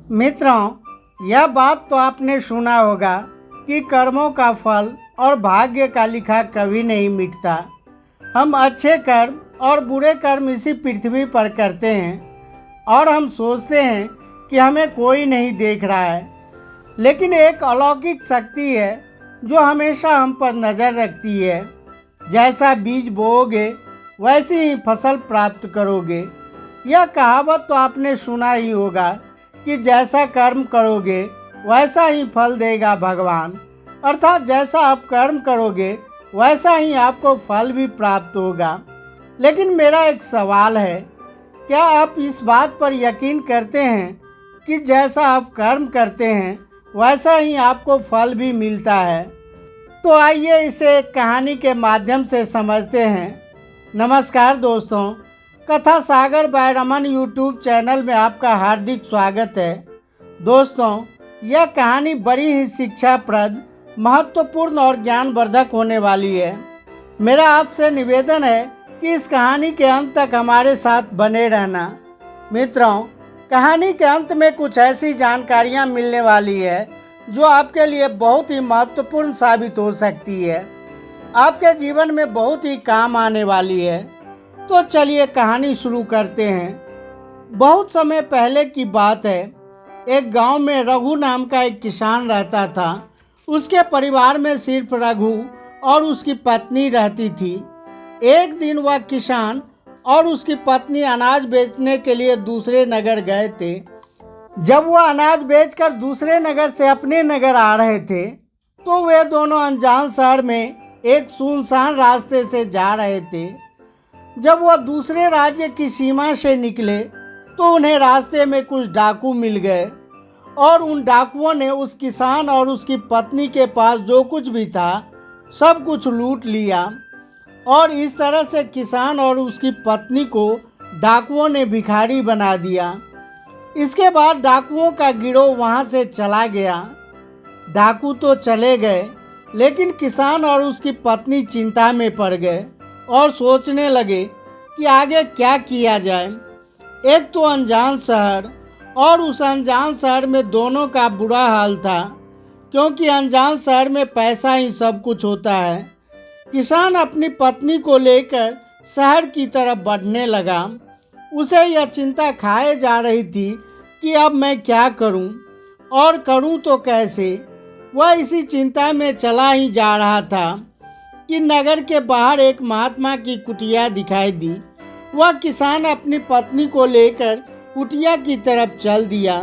मित्रों, यह बात तो आपने सुना होगा कि कर्मों का फल और भाग्य का लिखा कभी नहीं मिटता। हम अच्छे कर्म और बुरे कर्म इसी पृथ्वी पर करते हैं और हम सोचते हैं कि हमें कोई नहीं देख रहा है, लेकिन एक अलौकिक शक्ति है जो हमेशा हम पर नज़र रखती है। जैसा बीज बोओगे वैसी ही फसल प्राप्त करोगे। यह कहावत तो आपने सुना ही होगा कि जैसा कर्म करोगे वैसा ही फल देगा भगवान। अर्थात जैसा आप कर्म करोगे वैसा ही आपको फल भी प्राप्त होगा। लेकिन मेरा एक सवाल है, क्या आप इस बात पर यकीन करते हैं कि जैसा आप कर्म करते हैं वैसा ही आपको फल भी मिलता है? तो आइए इसे एक कहानी के माध्यम से समझते हैं। नमस्कार दोस्तों, कथा सागर बाय रमन यूट्यूब चैनल में आपका हार्दिक स्वागत है। दोस्तों, यह कहानी बड़ी ही शिक्षाप्रद, महत्वपूर्ण और ज्ञानवर्धक होने वाली है। मेरा आपसे निवेदन है कि इस कहानी के अंत तक हमारे साथ बने रहना। मित्रों, कहानी के अंत में कुछ ऐसी जानकारियां मिलने वाली है जो आपके लिए बहुत ही महत्वपूर्ण साबित हो सकती है, आपके जीवन में बहुत ही काम आने वाली है। तो चलिए कहानी शुरू करते हैं। बहुत समय पहले की बात है। एक गांव में रघु नाम का एक किसान रहता था। उसके परिवार में सिर्फ रघु और उसकी पत्नी रहती थी। एक दिन वह किसान और उसकी पत्नी अनाज बेचने के लिए दूसरे नगर गए थे। जब वह अनाज बेचकर दूसरे नगर से अपने नगर आ रहे थे तो वे दोनों अनजान शहर में एक सुनसान रास्ते से जा रहे थे। जब वह दूसरे राज्य की सीमा से निकले तो उन्हें रास्ते में कुछ डाकू मिल गए और उन डाकुओं ने उस किसान और उसकी पत्नी के पास जो कुछ भी था सब कुछ लूट लिया। और इस तरह से किसान और उसकी पत्नी को डाकुओं ने भिखारी बना दिया। इसके बाद डाकुओं का गिरोह वहां से चला गया। डाकू तो चले गए, लेकिन किसान और उसकी पत्नी चिंता में पड़ गए और सोचने लगे कि आगे क्या किया जाए। एक तो अनजान शहर, और उस अनजान शहर में दोनों का बुरा हाल था, क्योंकि अनजान शहर में पैसा ही सब कुछ होता है। किसान अपनी पत्नी को लेकर शहर की तरफ बढ़ने लगा। उसे यह चिंता खाए जा रही थी कि अब मैं क्या करूं और करूं तो कैसे। वह इसी चिंता में चला ही जा रहा था कि नगर के बाहर एक महात्मा की कुटिया दिखाई दी। वह किसान अपनी पत्नी को लेकर कुटिया की तरफ चल दिया।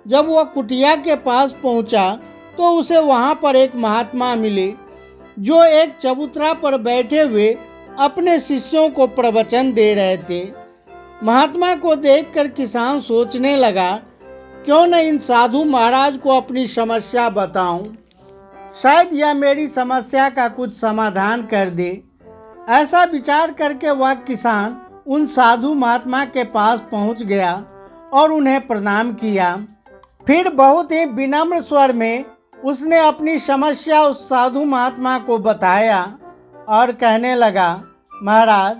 जब वह कुटिया के पास पहुंचा तो उसे वहां पर एक महात्मा मिले जो एक चबूतरा पर बैठे हुए अपने शिष्यों को प्रवचन दे रहे थे। महात्मा को देखकर किसान सोचने लगा, क्यों न इन साधु महाराज को अपनी समस्या बताऊं, शायद यह मेरी समस्या का कुछ समाधान कर दे। ऐसा विचार करके वह किसान उन साधु महात्मा के पास पहुंच गया और उन्हें प्रणाम किया। फिर बहुत ही विनम्र स्वर में उसने अपनी समस्या उस साधु महात्मा को बताया और कहने लगा, महाराज,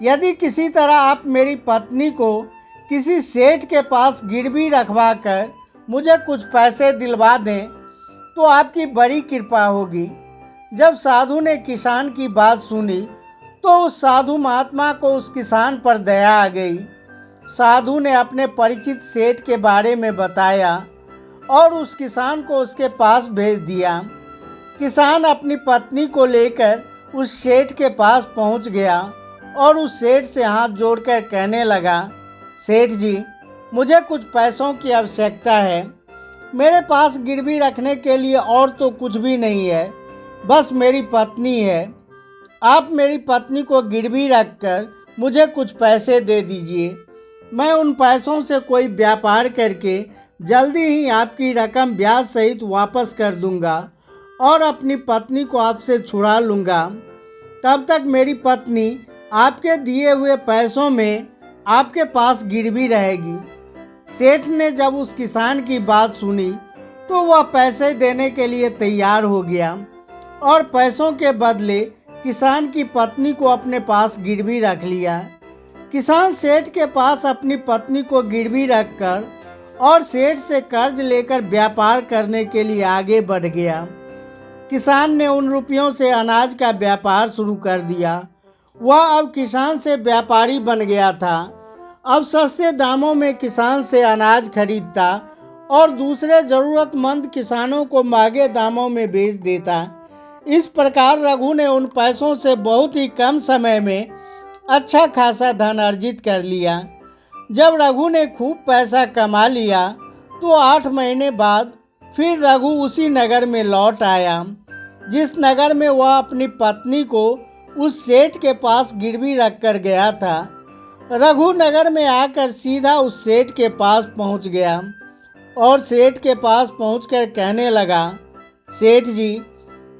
यदि किसी तरह आप मेरी पत्नी को किसी सेठ के पास गिरवी रखवा कर मुझे कुछ पैसे दिलवा दें तो आपकी बड़ी कृपा होगी। जब साधु ने किसान की बात सुनी तो उस साधु महात्मा को उस किसान पर दया आ गई। साधु ने अपने परिचित सेठ के बारे में बताया और उस किसान को उसके पास भेज दिया। किसान अपनी पत्नी को लेकर उस सेठ के पास पहुंच गया और उस सेठ से हाथ जोड़कर कहने लगा, सेठ जी, मुझे कुछ पैसों की आवश्यकता है। मेरे पास गिरवी रखने के लिए और तो कुछ भी नहीं है, बस मेरी पत्नी है। आप मेरी पत्नी को गिरवी रखकर मुझे कुछ पैसे दे दीजिए। मैं उन पैसों से कोई व्यापार करके जल्दी ही आपकी रकम ब्याज सहित वापस कर दूंगा और अपनी पत्नी को आपसे छुड़ा लूँगा। तब तक मेरी पत्नी आपके दिए हुए पैसों में आपके पास गिरवी रहेगी। सेठ ने जब उस किसान की बात सुनी तो वह पैसे देने के लिए तैयार हो गया और पैसों के बदले किसान की पत्नी को अपने पास गिरवी रख लिया। किसान सेठ के पास अपनी पत्नी को गिरवी रखकर और सेठ से कर्ज लेकर व्यापार करने के लिए आगे बढ़ गया। किसान ने उन रुपयों से अनाज का व्यापार शुरू कर दिया। वह अब किसान से व्यापारी बन गया था। अब सस्ते दामों में किसान से अनाज खरीदता और दूसरे ज़रूरतमंद किसानों को महंगे दामों में बेच देता। इस प्रकार रघु ने उन पैसों से बहुत ही कम समय में अच्छा खासा धन अर्जित कर लिया। जब रघु ने खूब पैसा कमा लिया तो 8 महीने बाद फिर रघु उसी नगर में लौट आया जिस नगर में वह अपनी पत्नी को उस सेठ के पास गिरवी रख कर गया था। रघु नगर में आकर सीधा उस सेठ के पास पहुंच गया और सेठ के पास पहुंचकर कहने लगा, सेठ जी,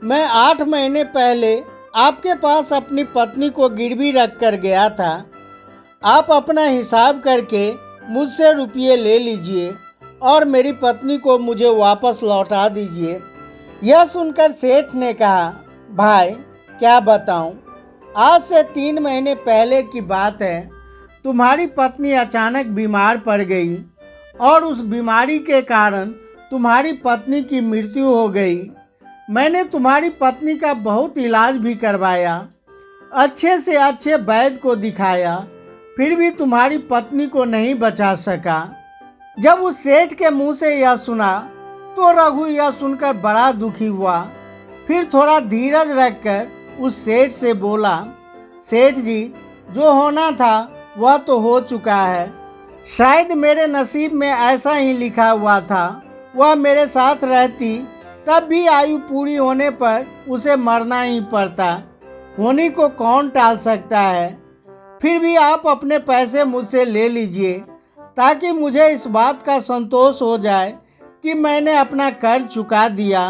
मैं 8 महीने पहले आपके पास अपनी पत्नी को गिरवी रख कर गया था। आप अपना हिसाब करके मुझसे रुपये ले लीजिए और मेरी पत्नी को मुझे वापस लौटा दीजिए। यह सुनकर सेठ ने कहा, भाई क्या बताऊं, आज से 3 महीने पहले की बात है। तुम्हारी पत्नी अचानक बीमार पड़ गई और उस बीमारी के कारण तुम्हारी पत्नी की मृत्यु हो गई। मैंने तुम्हारी पत्नी का बहुत इलाज भी करवाया, अच्छे से अच्छे वैद्य को दिखाया, फिर भी तुम्हारी पत्नी को नहीं बचा सका। जब उस सेठ के मुंह से यह सुना तो रघु यह सुनकर बड़ा दुखी हुआ। फिर थोड़ा धीरज रखकर उस सेठ से बोला, सेठ जी, जो होना था वह तो हो चुका है। शायद मेरे नसीब में ऐसा ही लिखा हुआ था। वह मेरे साथ रहती तब भी आयु पूरी होने पर उसे मरना ही पड़ता। होनी को कौन टाल सकता है। फिर भी आप अपने पैसे मुझसे ले लीजिए ताकि मुझे इस बात का संतोष हो जाए कि मैंने अपना कर्ज चुका दिया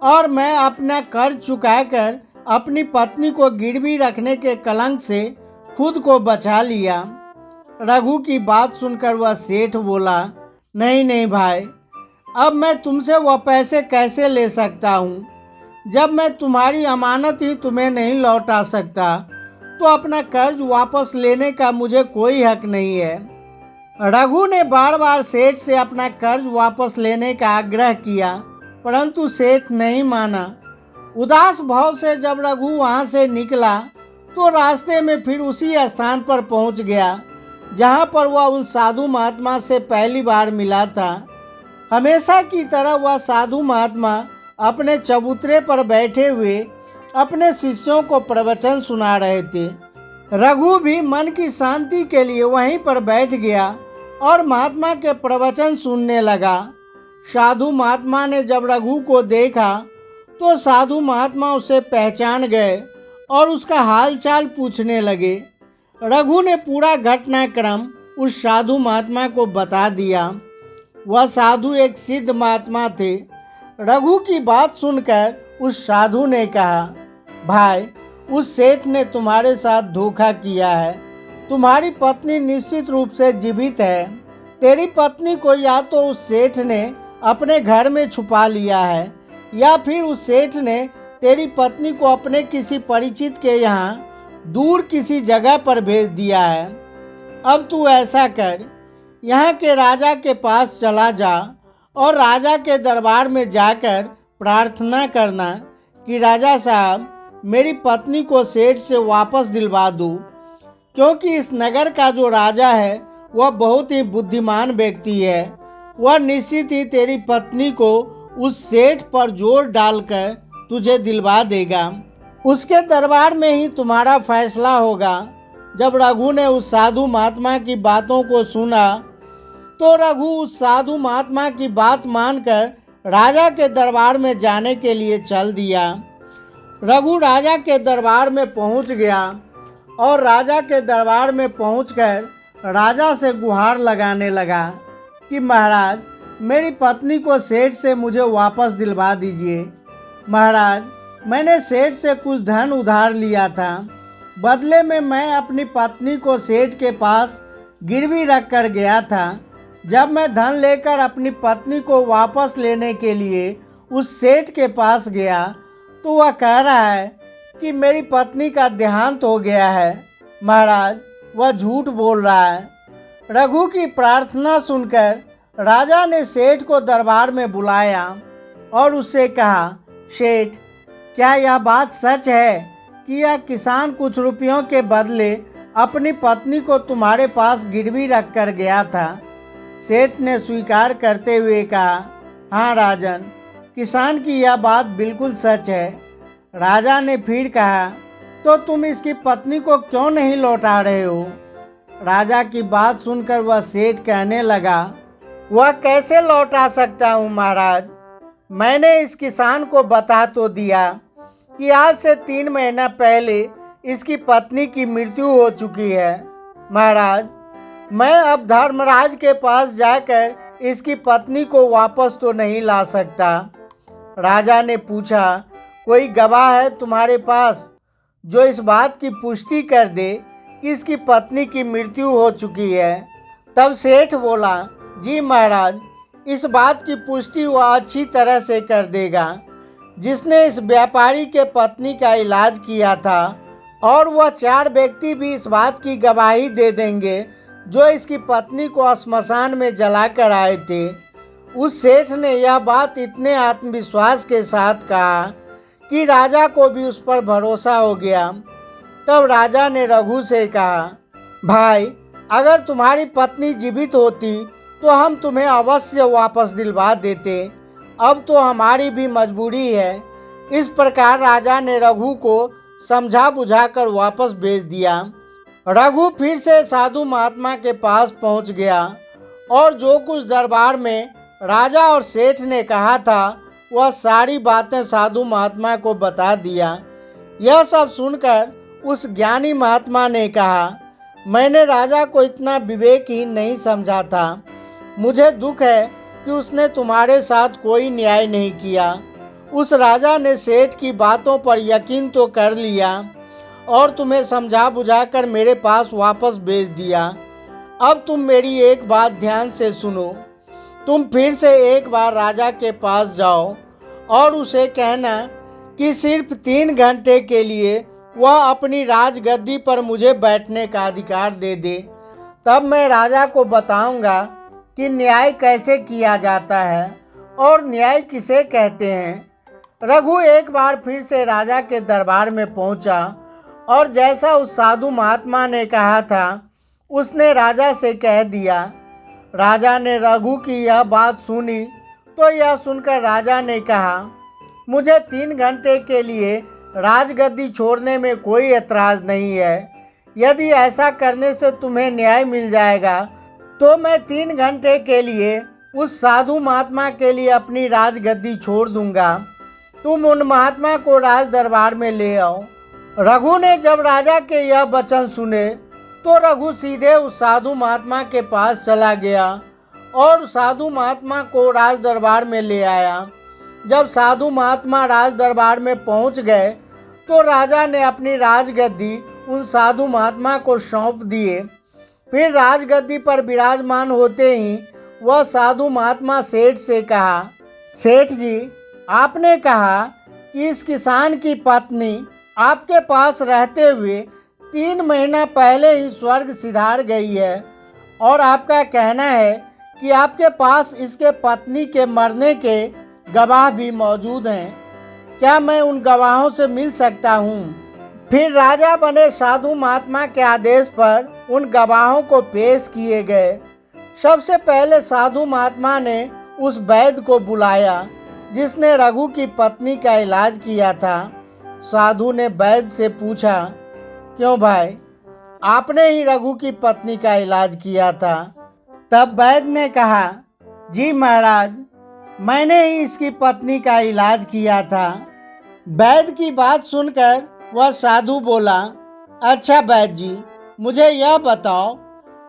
और मैं अपना कर्ज चुकाकर अपनी पत्नी को गिरवी रखने के कलंक से खुद को बचा लिया। रघु की बात सुनकर वह सेठ बोला, नहीं नहीं भाई, अब मैं तुमसे वह पैसे कैसे ले सकता हूँ। जब मैं तुम्हारी अमानत ही तुम्हें नहीं लौटा सकता तो अपना कर्ज वापस लेने का मुझे कोई हक नहीं है। रघु ने बार बार सेठ से अपना कर्ज वापस लेने का आग्रह किया परंतु सेठ नहीं माना। उदास भाव से जब रघु वहाँ से निकला तो रास्ते में फिर उसी स्थान पर पहुँच गया जहाँ पर वह उन साधु महात्मा से पहली बार मिला था। हमेशा की तरह वह साधु महात्मा अपने चबूतरे पर बैठे हुए अपने शिष्यों को प्रवचन सुना रहे थे। रघु भी मन की शांति के लिए वहीं पर बैठ गया और महात्मा के प्रवचन सुनने लगा। साधु महात्मा ने जब रघु को देखा तो साधु महात्मा उसे पहचान गए और उसका हालचाल पूछने लगे। रघु ने पूरा घटनाक्रम उस साधु महात्मा को बता दिया। वह साधु एक सिद्ध महात्मा थे। रघु की बात सुनकर उस साधु ने कहा, भाई, उस सेठ ने तुम्हारे साथ धोखा किया है। तुम्हारी पत्नी निश्चित रूप से जीवित है। तेरी पत्नी को या तो उस सेठ ने अपने घर में छुपा लिया है या फिर उस सेठ ने तेरी पत्नी को अपने किसी परिचित के यहाँ दूर किसी जगह पर भेज दिया है। अब तू ऐसा कर, यहाँ के राजा के पास चला जा और राजा के दरबार में जाकर प्रार्थना करना कि राजा साहब, मेरी पत्नी को सेठ से वापस दिलवा दूँ, क्योंकि इस नगर का जो राजा है वह बहुत ही बुद्धिमान व्यक्ति है। वह निश्चित ही तेरी पत्नी को उस सेठ पर जोर डालकर तुझे दिलवा देगा। उसके दरबार में ही तुम्हारा फैसला होगा। जब रघु ने उस साधु महात्मा की बातों को सुना तो रघु उस साधु महात्मा की बात मानकर राजा के दरबार में जाने के लिए चल दिया। रघु राजा के दरबार में पहुंच गया और राजा के दरबार में पहुंचकर राजा से गुहार लगाने लगा कि महाराज, मेरी पत्नी को सेठ से मुझे वापस दिलवा दीजिए। महाराज, मैंने सेठ से कुछ धन उधार लिया था। बदले में मैं अपनी पत्नी को सेठ के पास गिरवी रख कर गया था। जब मैं धन लेकर अपनी पत्नी को वापस लेने के लिए उस सेठ के पास गया तो वह कह रहा है कि मेरी पत्नी का देहांत हो गया है। महाराज, वह झूठ बोल रहा है। रघु की प्रार्थना सुनकर राजा ने सेठ को दरबार में बुलाया और उससे कहा, सेठ, क्या यह बात सच है कि यह किसान कुछ रुपयों के बदले अपनी पत्नी को तुम्हारे पास गिरवी रख कर गया था? सेठ ने स्वीकार करते हुए कहा, हाँ राजन, किसान की यह बात बिल्कुल सच है। राजा ने फिर कहा, तो तुम इसकी पत्नी को क्यों नहीं लौटा रहे हो? राजा की बात सुनकर वह सेठ कहने लगा, वह कैसे लौटा सकता हूँ महाराज? मैंने इस किसान को बता तो दिया कि आज से 3 महीना पहले इसकी पत्नी की मृत्यु हो चुकी है। महाराज, मैं अब धर्मराज के पास जाकर इसकी पत्नी को वापस तो नहीं ला सकता। राजा ने पूछा, कोई गवाह है तुम्हारे पास जो इस बात की पुष्टि कर दे कि इसकी पत्नी की मृत्यु हो चुकी है? तब सेठ बोला, जी महाराज, इस बात की पुष्टि वह अच्छी तरह से कर देगा जिसने इस व्यापारी के पत्नी का इलाज किया था, और वह 4 व्यक्ति भी इस बात की गवाही दे देंगे जो इसकी पत्नी को श्मशान में जलाकर आए थे। उस सेठ ने यह बात इतने आत्मविश्वास के साथ कहा कि राजा को भी उस पर भरोसा हो गया। तब राजा ने रघु से कहा, भाई, अगर तुम्हारी पत्नी जीवित होती तो हम तुम्हें अवश्य वापस दिलवा देते। अब तो हमारी भी मजबूरी है। इस प्रकार राजा ने रघु को समझा बुझाकर वापस भेज दिया। रघु फिर से साधु महात्मा के पास पहुंच गया और जो कुछ दरबार में राजा और सेठ ने कहा था वह सारी बातें साधु महात्मा को बता दिया। यह सब सुनकर उस ज्ञानी महात्मा ने कहा, मैंने राजा को इतना विवेकहीन नहीं समझा था। मुझे दुख है कि उसने तुम्हारे साथ कोई न्याय नहीं किया। उस राजा ने सेठ की बातों पर यकीन तो कर लिया और तुम्हें समझा बुझाकर मेरे पास वापस भेज दिया। अब तुम मेरी एक बात ध्यान से सुनो। तुम फिर से एक बार राजा के पास जाओ और उसे कहना कि सिर्फ 3 घंटे के लिए वह अपनी राजगद्दी पर मुझे बैठने का अधिकार दे दे। तब मैं राजा को बताऊंगा कि न्याय कैसे किया जाता है और न्याय किसे कहते हैं। रघु एक बार फिर से राजा के दरबार में पहुंचा और जैसा उस साधु महात्मा ने कहा था उसने राजा से कह दिया। राजा ने रघु की यह बात सुनी तो यह सुनकर राजा ने कहा, मुझे 3 घंटे के लिए राजगद्दी छोड़ने में कोई ऐतराज़ नहीं है। यदि ऐसा करने से तुम्हें न्याय मिल जाएगा तो मैं 3 घंटे के लिए उस साधु महात्मा के लिए अपनी राजगद्दी छोड़ दूंगा। तुम उन महात्मा को राज दरबार में ले आओ। रघु ने जब राजा के यह वचन सुने तो रघु सीधे उस साधु महात्मा के पास चला गया और साधु महात्मा को राज दरबार में ले आया। जब साधु महात्मा राज दरबार में पहुंच गए तो राजा ने अपनी राजगद्दी उन साधु महात्मा को सौंप दिए। फिर राजगद्दी पर विराजमान होते ही वह साधु महात्मा सेठ से कहा, सेठ जी, आपने कहा कि इस किसान की पत्नी आपके पास रहते हुए 3 महीना पहले ही स्वर्ग सिधार गई है और आपका कहना है कि आपके पास इसके पत्नी के मरने के गवाह भी मौजूद हैं। क्या मैं उन गवाहों से मिल सकता हूँ? फिर राजा बने साधु महात्मा के आदेश पर उन गवाहों को पेश किए गए। सबसे पहले साधु महात्मा ने उस वैद्य को बुलाया जिसने रघु की पत्नी का इलाज किया था। साधु ने वैद्य से पूछा, क्यों भाई, आपने ही रघु की पत्नी का इलाज किया था? तब वैद्य ने कहा, जी महाराज, मैंने ही इसकी पत्नी का इलाज किया था। वैद्य की बात सुनकर वह साधु बोला, अच्छा वैद्य जी, मुझे यह बताओ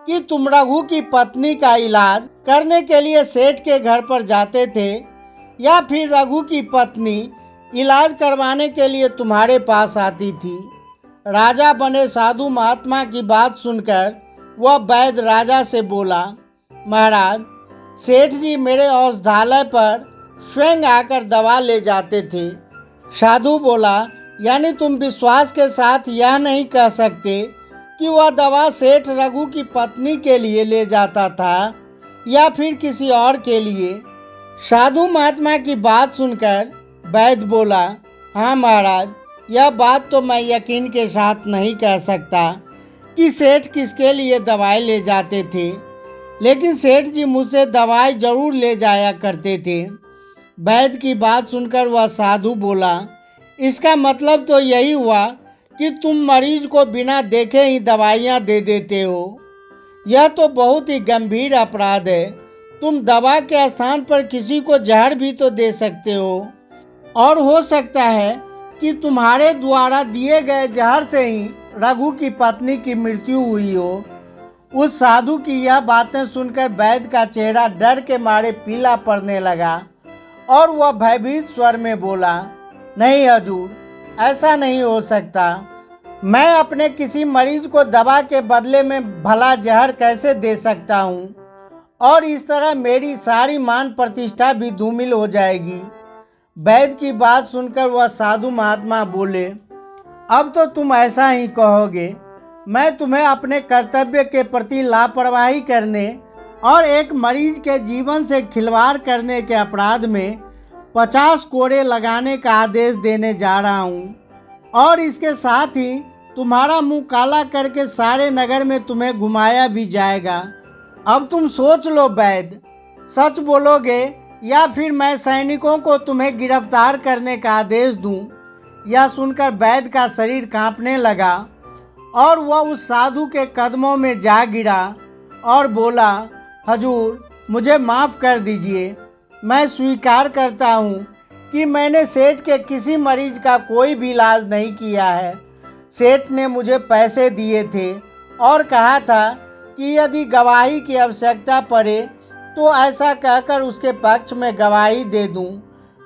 कि तुम रघु की पत्नी का इलाज करने के लिए सेठ के घर पर जाते थे या फिर रघु की पत्नी इलाज करवाने के लिए तुम्हारे पास आती थी? राजा बने साधु महात्मा की बात सुनकर वह वैद्य राजा से बोला, महाराज, सेठ जी मेरे औषधालय पर स्वयं आकर दवा ले जाते थे। साधु बोला, यानी तुम विश्वास के साथ यह नहीं कह सकते कि वह दवा सेठ रघु की पत्नी के लिए ले जाता था? या फिर किसी और के लिए? साधु महात्मा की बात सुनकर वैद्य बोला, हाँ महाराज, यह बात तो मैं यकीन के साथ नहीं कह सकता कि सेठ किसके लिए दवाई ले जाते थे, लेकिन सेठ जी मुझसे दवाई जरूर ले जाया करते थे। वैद्य की बात सुनकर वह साधु बोला, इसका मतलब तो यही हुआ कि तुम मरीज को बिना देखे ही दवाइयाँ दे देते हो। यह तो बहुत ही गंभीर अपराध है। तुम दवा के स्थान पर किसी को जहर भी तो दे सकते हो, और हो सकता है कि तुम्हारे द्वारा दिए गए जहर से ही रघु की पत्नी की मृत्यु हुई हो। उस साधु की यह बातें सुनकर वैद्य का चेहरा डर के मारे पीला पड़ने लगा और वह भयभीत स्वर में बोला, नहीं हजूर, ऐसा नहीं हो सकता। मैं अपने किसी मरीज को दवा के बदले में भला जहर कैसे दे सकता हूँ, और इस तरह मेरी सारी मान प्रतिष्ठा भी धूमिल हो जाएगी। वैद्य की बात सुनकर वह साधु महात्मा बोले, अब तो तुम ऐसा ही कहोगे। मैं तुम्हें अपने कर्तव्य के प्रति लापरवाही करने और एक मरीज के जीवन से खिलवाड़ करने के अपराध में 50 कोड़े लगाने का आदेश देने जा रहा हूँ, और इसके साथ ही तुम्हारा मुंह काला करके सारे नगर में तुम्हें घुमाया भी जाएगा। अब तुम सोच लो वैद्य, सच बोलोगे या फिर मैं सैनिकों को तुम्हें गिरफ्तार करने का आदेश दूं? यह सुनकर वैद्य का शरीर कांपने लगा और वह उस साधु के कदमों में जा गिरा और बोला, हजूर, मुझे माफ़ कर दीजिए। मैं स्वीकार करता हूँ कि मैंने सेठ के किसी मरीज का कोई भी इलाज नहीं किया है। सेठ ने मुझे पैसे दिए थे और कहा था कि यदि गवाही की आवश्यकता पड़े तो ऐसा कहकर उसके पक्ष में गवाही दे दूं।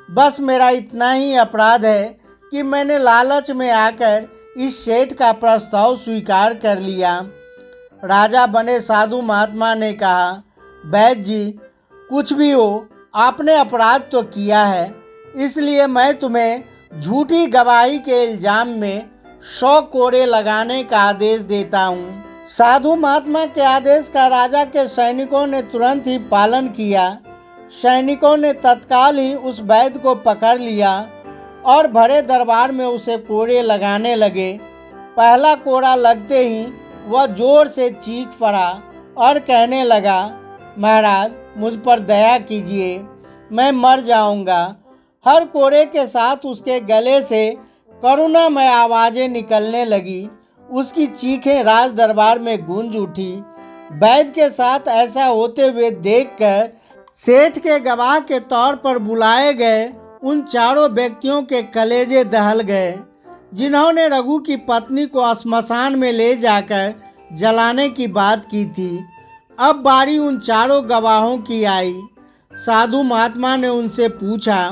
बस मेरा इतना ही अपराध है कि मैंने लालच में आकर इस सेठ का प्रस्ताव स्वीकार कर लिया। राजा बने साधु महात्मा ने कहा, वैद्य जी, कुछ भी हो, आपने अपराध तो किया है, इसलिए मैं तुम्हें झूठी गवाही के इल्जाम में 100 कोड़े लगाने का आदेश देता हूँ। साधु महात्मा के आदेश का राजा के सैनिकों ने तुरंत ही पालन किया। सैनिकों ने तत्काल ही उस वैद्य को पकड़ लिया और भरे दरबार में उसे कोड़े लगाने लगे। पहला कोड़ा लगते ही वह जोर से चीख पड़ा और कहने लगा, महाराज, मुझ पर दया कीजिए, मैं मर जाऊंगा। हर कोड़े के साथ उसके गले से करुणामय आवाज़ें निकलने लगी। उसकी चीखें राज दरबार में गूंज उठी। वैद्य के साथ ऐसा होते हुए देखकर सेठ के गवाह के तौर पर बुलाए गए उन चारों व्यक्तियों के कलेजे दहल गए, जिन्होंने रघु की पत्नी को श्मशान में ले जाकर जलाने की बात की थी। अब बारी उन चारों गवाहों की आई। साधु महात्मा ने उनसे पूछा,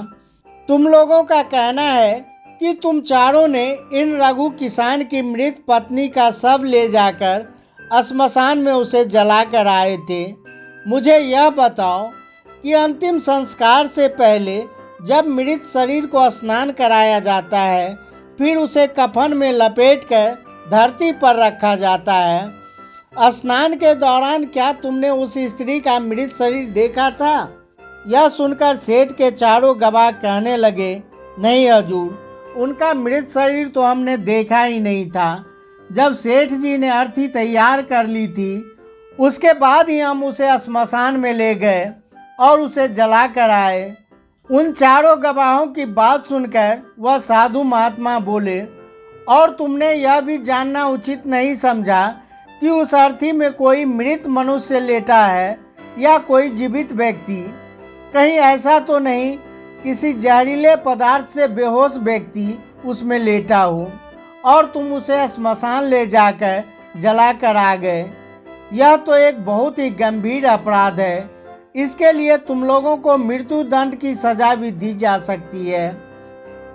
तुम लोगों का कहना है कि तुम चारों ने इन रघु किसान की मृत पत्नी का शव ले जाकर श्मशान में उसे जलाकर आए थे। मुझे यह बताओ कि अंतिम संस्कार से पहले जब मृत शरीर को स्नान कराया जाता है, फिर उसे कफन में लपेटकर धरती पर रखा जाता है। स्नान के दौरान क्या तुमने उस स्त्री का मृत शरीर देखा था? यह सुनकर सेठ के चारों गवाह कहने लगे, नहीं हजूर, उनका मृत शरीर तो हमने देखा ही नहीं था। जब सेठ जी ने अर्थी तैयार कर ली थी, उसके बाद ही हम उसे श्मशान में ले गए और उसे जला कर आए। उन चारों गवाहों की बात सुनकर वह साधु महात्मा बोले, और तुमने यह भी जानना उचित नहीं समझा कि उस अर्थी में कोई मृत मनुष्य लेटा है या कोई जीवित व्यक्ति? कहीं ऐसा तो नहीं किसी जहरीले पदार्थ से बेहोश व्यक्ति उसमें लेटा हो और तुम उसे श्मशान ले जाकर जलाकर आ गए? यह तो एक बहुत ही गंभीर अपराध है। इसके लिए तुम लोगों को मृत्यु दंड की सजा भी दी जा सकती है।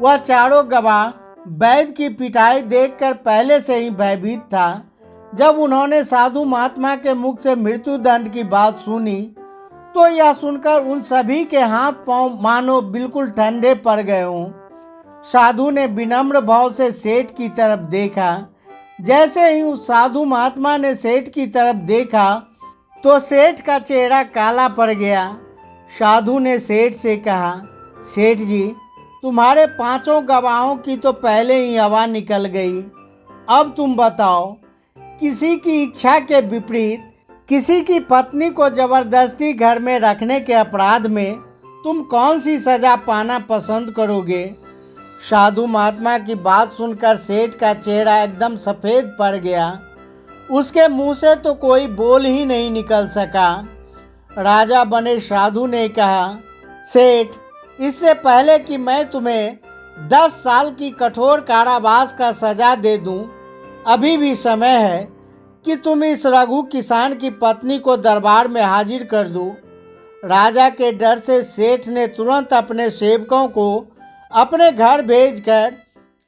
वह चारों गवाह वैद्य की पिटाई देखकर पहले से ही भयभीत था। जब उन्होंने साधु महात्मा के मुख से मृत्यु दंड की बात सुनी तो यह सुनकर उन सभी के हाथ पांव मानो बिल्कुल ठंडे पड़ गए हों। साधु ने विनम्र भाव से सेठ की तरफ देखा। जैसे ही उस साधु महात्मा ने सेठ की तरफ देखा, तो सेठ का चेहरा काला पड़ गया। साधु ने सेठ से कहा, सेठ जी, तुम्हारे 5 गवाहों की तो पहले ही हवा निकल गई। अब तुम बताओ, किसी की इच्छा के विपरीत किसी की पत्नी को जबरदस्ती घर में रखने के अपराध में तुम कौन सी सज़ा पाना पसंद करोगे? साधु महात्मा की बात सुनकर सेठ का चेहरा एकदम सफ़ेद पड़ गया। उसके मुंह से तो कोई बोल ही नहीं निकल सका। राजा बने साधु ने कहा, सेठ, इससे पहले कि मैं तुम्हें 10 साल की कठोर कारावास का सज़ा दे दूं, अभी भी समय है कि तुम इस रघु किसान की पत्नी को दरबार में हाजिर कर दो। राजा के डर से सेठ ने तुरंत अपने सेवकों को अपने घर भेजकर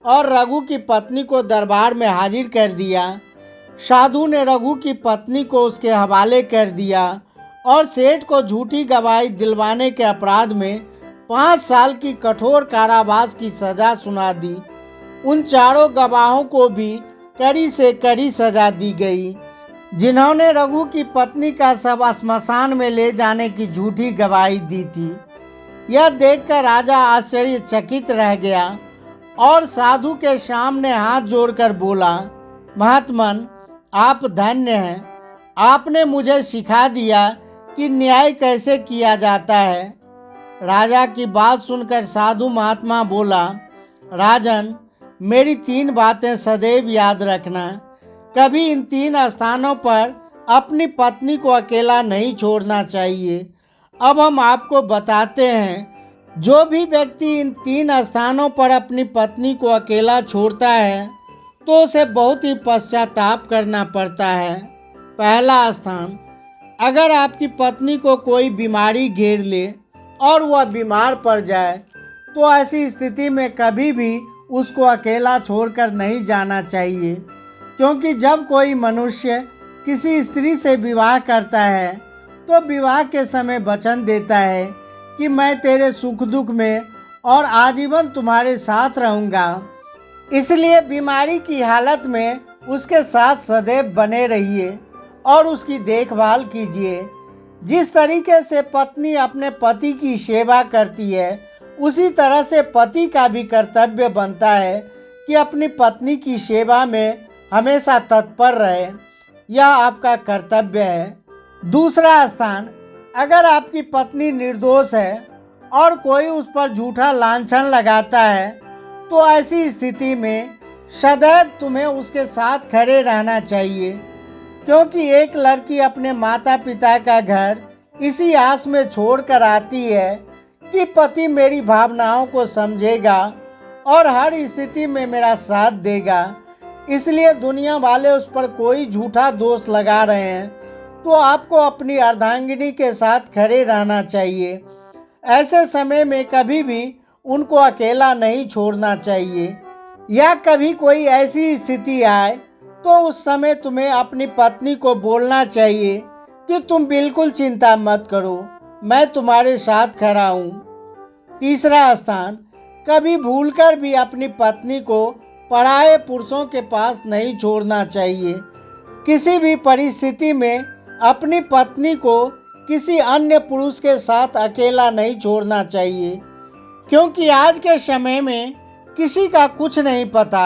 और रघु की पत्नी को दरबार में हाजिर कर दिया। साधु ने रघु की पत्नी को उसके हवाले कर दिया और सेठ को झूठी गवाही दिलवाने के अपराध में 5 साल की कठोर कारावास की सज़ा सुना दी। उन चारों गवाहों को भी कड़ी से कड़ी सजा दी गई, जिन्होंने रघु की पत्नी का शव श्मशान में ले जाने की झूठी गवाही दी थी। यह देखकर राजा आश्चर्यचकित रह गया और साधु के सामने हाथ जोड़कर बोला, महात्मन, आप धन्य हैं। आपने मुझे सिखा दिया कि न्याय कैसे किया जाता है। राजा की बात सुनकर साधु महात्मा बोला, राजन, मेरी 3 बातें सदैव याद रखना। कभी इन 3 स्थानों पर अपनी पत्नी को अकेला नहीं छोड़ना चाहिए। अब हम आपको बताते हैं, जो भी व्यक्ति इन 3 स्थानों पर अपनी पत्नी को अकेला छोड़ता है तो उसे बहुत ही पश्चाताप करना पड़ता है। पहला स्थान, अगर आपकी पत्नी को कोई बीमारी घेर ले और वह बीमार पड़ जाए तो ऐसी स्थिति में कभी भी उसको अकेला छोड़कर नहीं जाना चाहिए, क्योंकि जब कोई मनुष्य किसी स्त्री से विवाह करता है तो विवाह के समय वचन देता है कि मैं तेरे सुख दुख में और आजीवन तुम्हारे साथ रहूँगा। इसलिए बीमारी की हालत में उसके साथ सदैव बने रहिए और उसकी देखभाल कीजिए। जिस तरीके से पत्नी अपने पति की सेवा करती है, उसी तरह से पति का भी कर्तव्य बनता है कि अपनी पत्नी की सेवा में हमेशा तत्पर रहे। यह आपका कर्तव्य है। दूसरा स्थान, अगर आपकी पत्नी निर्दोष है और कोई उस पर झूठा लांछन लगाता है तो ऐसी स्थिति में सदैव तुम्हें उसके साथ खड़े रहना चाहिए, क्योंकि एक लड़की अपने माता पिता का घर इसी आस में छोड़कर आती है कि पति मेरी भावनाओं को समझेगा और हर स्थिति में मेरा साथ देगा। इसलिए दुनिया वाले उस पर कोई झूठा दोष लगा रहे हैं तो आपको अपनी अर्धांगिनी के साथ खड़े रहना चाहिए। ऐसे समय में कभी भी उनको अकेला नहीं छोड़ना चाहिए। या कभी कोई ऐसी स्थिति आए तो उस समय तुम्हें अपनी पत्नी को बोलना चाहिए कि तुम बिल्कुल चिंता मत करो, मैं तुम्हारे साथ खड़ा हूँ। तीसरा स्थान, कभी भूलकर भी अपनी पत्नी को पराये पुरुषों के पास नहीं छोड़ना चाहिए। किसी भी परिस्थिति में अपनी पत्नी को किसी अन्य पुरुष के साथ अकेला नहीं छोड़ना चाहिए, क्योंकि आज के समय में किसी का कुछ नहीं पता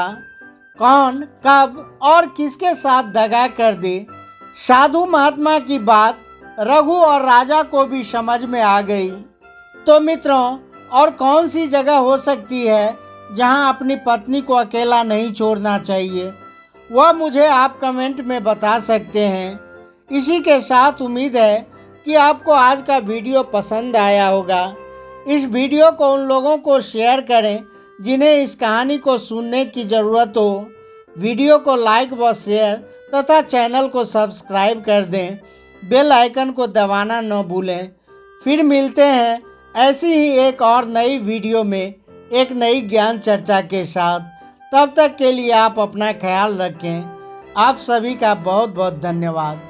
कौन कब और किसके साथ दगा कर दे। साधु महात्मा की बात रघु और राजा को भी समझ में आ गई। तो मित्रों, और कौन सी जगह हो सकती है जहां अपनी पत्नी को अकेला नहीं छोड़ना चाहिए, वह मुझे आप कमेंट में बता सकते हैं। इसी के साथ उम्मीद है कि आपको आज का वीडियो पसंद आया होगा। इस वीडियो को उन लोगों को शेयर करें जिन्हें इस कहानी को सुनने की ज़रूरत हो। वीडियो को लाइक व शेयर तथा चैनल को सब्सक्राइब कर दें। बेल आइकन को दबाना न भूलें। फिर मिलते हैं ऐसी ही एक और नई वीडियो में एक नई ज्ञान चर्चा के साथ। तब तक के लिए आप अपना ख्याल रखें। आप सभी का बहुत बहुत धन्यवाद।